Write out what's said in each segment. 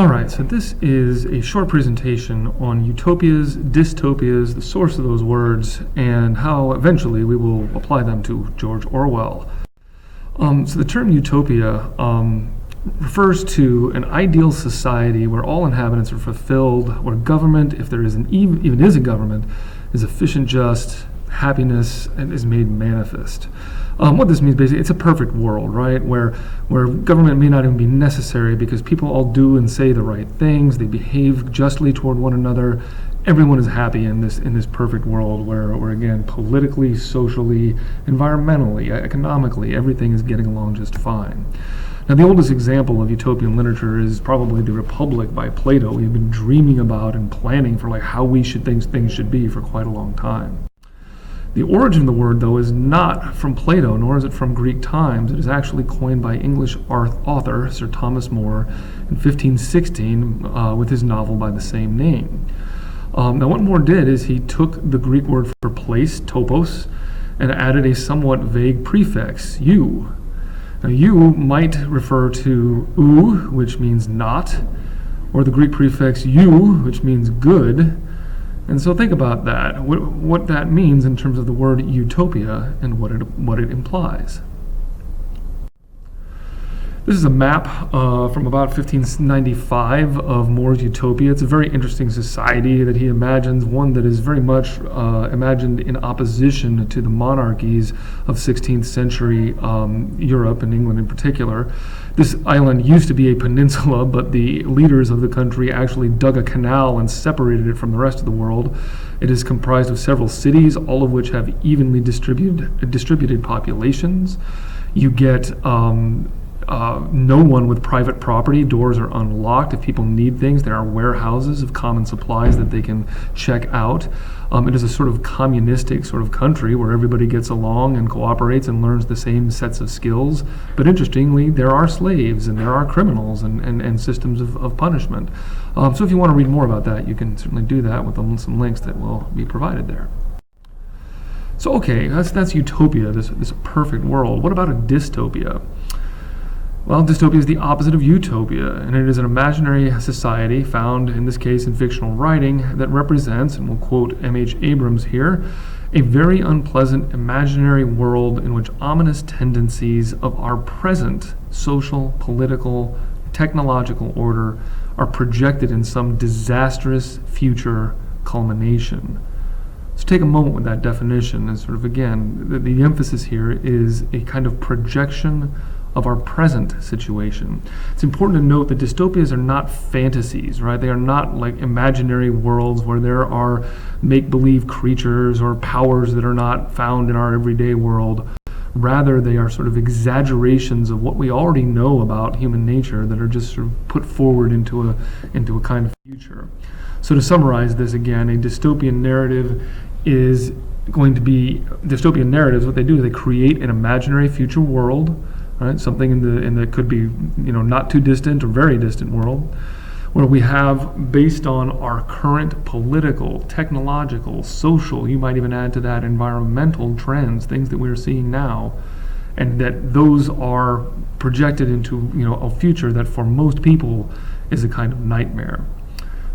Alright, so this is a short presentation on utopias, dystopias, the source of those words, and how eventually we will apply them to George Orwell. So the term utopia refers to an ideal society where all inhabitants are fulfilled, where government, if there even is a government, is efficient, just, happiness is made manifest. What this means basically, it's a perfect world, right? Where government may not even be necessary because people all do and say the right things, they behave justly toward one another. Everyone is happy in this perfect world where again, politically, socially, environmentally, economically, everything is getting along just fine. Now, the oldest example of utopian literature is probably The Republic by Plato. We've been dreaming about and planning for how we should think things should be for quite a long time. The origin of the word, though, is not from Plato, nor is it from Greek times. It is actually coined by English author Sir Thomas More in 1516 with his novel by the same name. Now, what More did is he took the Greek word for place, topos, and added a somewhat vague prefix, you. Now, you might refer to ou, which means not, or the Greek prefix eu, which means good. And so think about that, what that means in terms of the word utopia and what it implies. This is a map from about 1595 of More's Utopia. It's a very interesting society that he imagines, one that is very much imagined in opposition to the monarchies of 16th century Europe and England in particular. This island used to be a peninsula, but the leaders of the country actually dug a canal and separated it from the rest of the world. It is comprised of several cities, all of which have evenly distributed populations. You get no one with private property. Doors are unlocked. If people need things, there are warehouses of common supplies that they can check out. It is a sort of communistic sort of country where everybody gets along and cooperates and learns the same sets of skills. But interestingly, there are slaves and there are criminals and systems of punishment. So if you want to read more about that, you can certainly do that with some links that will be provided there. So okay, that's utopia, this perfect world. What about a dystopia? Well, dystopia is the opposite of utopia, and it is an imaginary society found, in this case, in fictional writing that represents, and we'll quote M.H. Abrams here, a very unpleasant imaginary world in which ominous tendencies of our present social, political, technological order are projected in some disastrous future culmination. So take a moment with that definition and sort of, again, the emphasis here is a kind of projection of our present situation. It's important to note that dystopias are not fantasies, right? They are not like imaginary worlds where there are make-believe creatures or powers that are not found in our everyday world. Rather, they are sort of exaggerations of what we already know about human nature that are just sort of put forward into a kind of future. So to summarize this again, a dystopian narrative is going to be, dystopian narratives, what they do is they create an imaginary future world, right? Something in the could be, not too distant or very distant world, where we have, based on our current political, technological, social, you might even add to that environmental trends, things that we're seeing now, and that those are projected into a future that for most people is a kind of nightmare.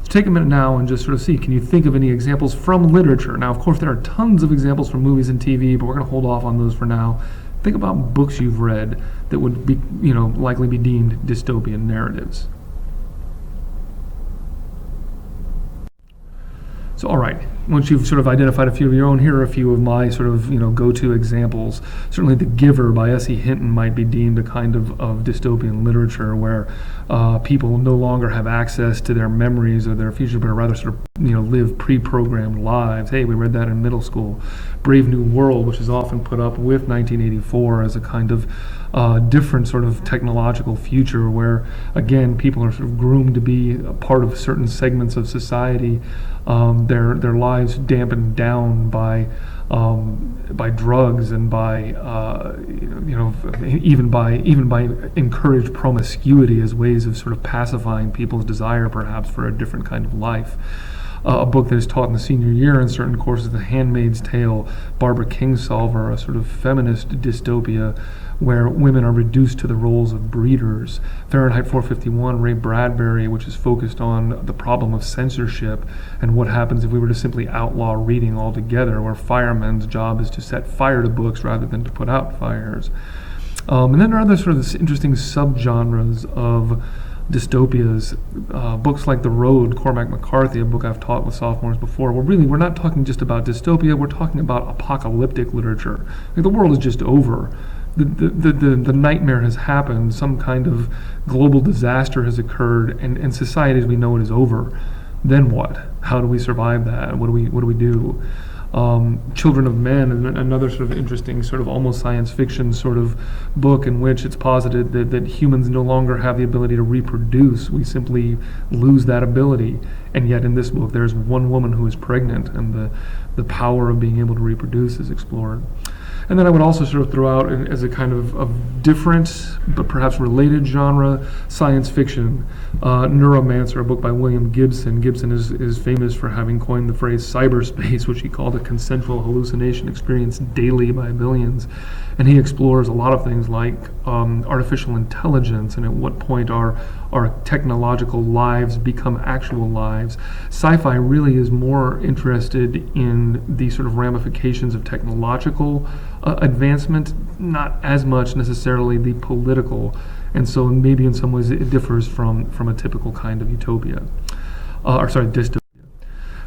So take a minute now and just sort of see, can you think of any examples from literature? Now, of course, there are tons of examples from movies and TV, but we're going to hold off on those for now. Think about books you've read that would be, likely be deemed dystopian narratives. So, all right, once you've sort of identified a few of your own, here are a few of my sort of, go-to examples. Certainly The Giver by S.E. Hinton might be deemed a kind of dystopian literature where people no longer have access to their memories or their future, but are rather sort of, live pre-programmed lives. Hey, we read that in middle school. Brave New World, which is often put up with 1984 as a kind of different sort of technological future where, again, people are sort of groomed to be a part of certain segments of society. Their lives dampened down by drugs and by even by encouraged promiscuity as ways of sort of pacifying people's desire perhaps for a different kind of life. A book that is taught in the senior year in certain courses, The Handmaid's Tale, Barbara Kingsolver, a sort of feminist dystopia where women are reduced to the roles of breeders. Fahrenheit 451, Ray Bradbury, which is focused on the problem of censorship and what happens if we were to simply outlaw reading altogether, where firemen's job is to set fire to books rather than to put out fires. And then there are other sort of interesting subgenres of dystopias, books like The Road, Cormac McCarthy, a book I've taught with sophomores before, where really we're not talking just about dystopia, we're talking about apocalyptic literature. Like the world is just over. The nightmare has happened, some kind of global disaster has occurred, and society as we know it is over. Then what? How do we survive that? What do we do? Children of Men, another sort of interesting, sort of almost science fiction sort of book in which it's posited that humans no longer have the ability to reproduce. We simply lose that ability. And yet in this book there's one woman who is pregnant, and the power of being able to reproduce is explored. And then I would also sort of throw out as a kind of different but perhaps related genre, science fiction. Neuromancer, a book by William Gibson. Gibson is famous for having coined the phrase cyberspace, which he called a consensual hallucination experienced daily by billions. And he explores a lot of things like artificial intelligence and at what point our technological lives become actual lives. Sci-fi really is more interested in the sort of ramifications of technological advancement, not as much necessarily the political. And so maybe in some ways it differs from a typical kind of utopia, dystopia.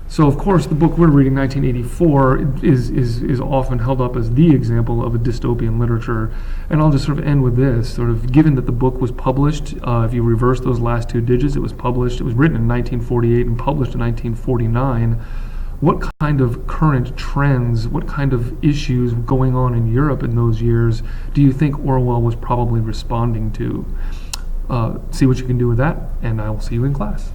So of course the book we're reading, 1984, is often held up as the example of a dystopian literature. And I'll just sort of end with this, sort of given that the book was published, if you reverse those last two digits, it was written in 1948 and published in 1949. What kind of current trends, what kind of issues going on in Europe in those years do you think Orwell was probably responding to? See what you can do with that, and I will see you in class.